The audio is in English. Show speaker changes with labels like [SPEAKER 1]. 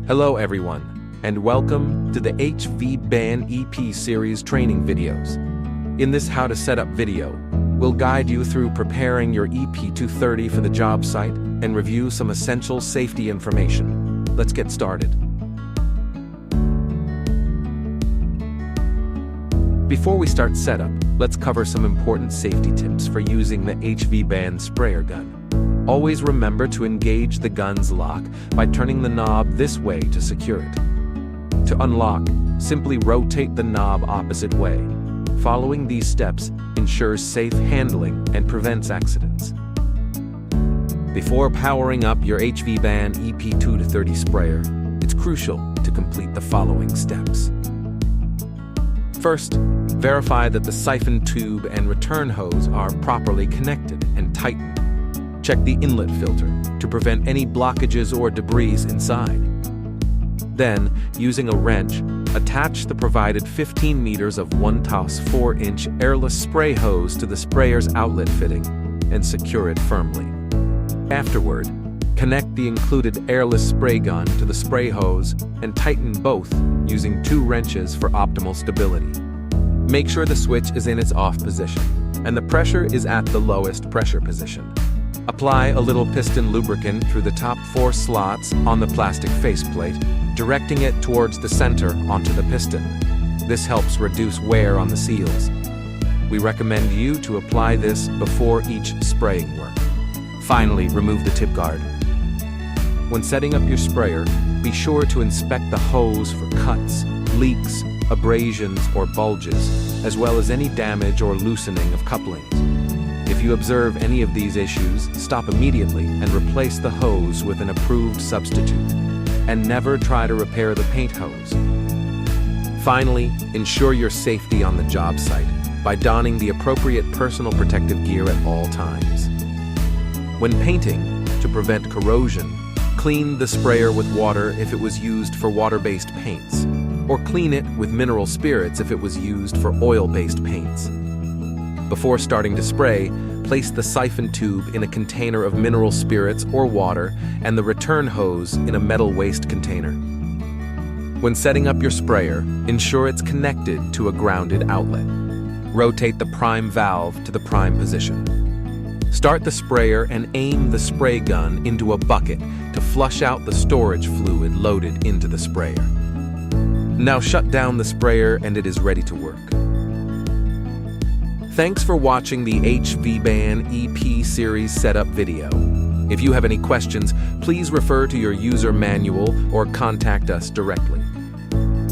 [SPEAKER 1] Hello everyone, and welcome to the HVBAN EP series training videos. In this how to set up video, we'll guide you through preparing your EP230 for the job site and review some essential safety information. Let's get started. Before we start setup, let's cover some important safety tips for using the HVBAN sprayer gun. Always remember to engage the gun's lock by turning the knob this way to secure it. To unlock, simply rotate the knob opposite way. Following these steps ensures safe handling and prevents accidents. Before powering up your HVBAN EP230 sprayer, it's crucial to complete the following steps. First, verify that the siphon tube and return hose are properly connected and tightened. Check the inlet filter to prevent any blockages or debris inside. Then, using a wrench, attach the provided 15 meters of 1/4 4-inch airless spray hose to the sprayer's outlet fitting and secure it firmly. Afterward, connect the included airless spray gun to the spray hose and tighten both using 2 wrenches for optimal stability. Make sure the switch is in its off position and the pressure is at the lowest pressure position. Apply a little piston lubricant through the top 4 slots on the plastic faceplate, directing it towards the center onto the piston. This helps reduce wear on the seals. We recommend you to apply this before each spraying work. Finally, remove the tip guard. When setting up your sprayer, be sure to inspect the hose for cuts, leaks, abrasions, or bulges, as well as any damage or loosening of couplings. If you observe any of these issues, stop immediately and replace the hose with an approved substitute. And never try to repair the paint hose. Finally, ensure your safety on the job site by donning the appropriate personal protective gear at all times. When painting, to prevent corrosion, clean the sprayer with water if it was used for water-based paints, or clean it with mineral spirits if it was used for oil-based paints. Before starting to spray, place the siphon tube in a container of mineral spirits or water and the return hose in a metal waste container. When setting up your sprayer, ensure it's connected to a grounded outlet. Rotate the prime valve to the prime position. Start the sprayer and aim the spray gun into a bucket to flush out the storage fluid loaded into the sprayer. Now shut down the sprayer and it is ready to work. Thanks for watching the HVBAN EP series setup video. If you have any questions, please refer to your user manual or contact us directly.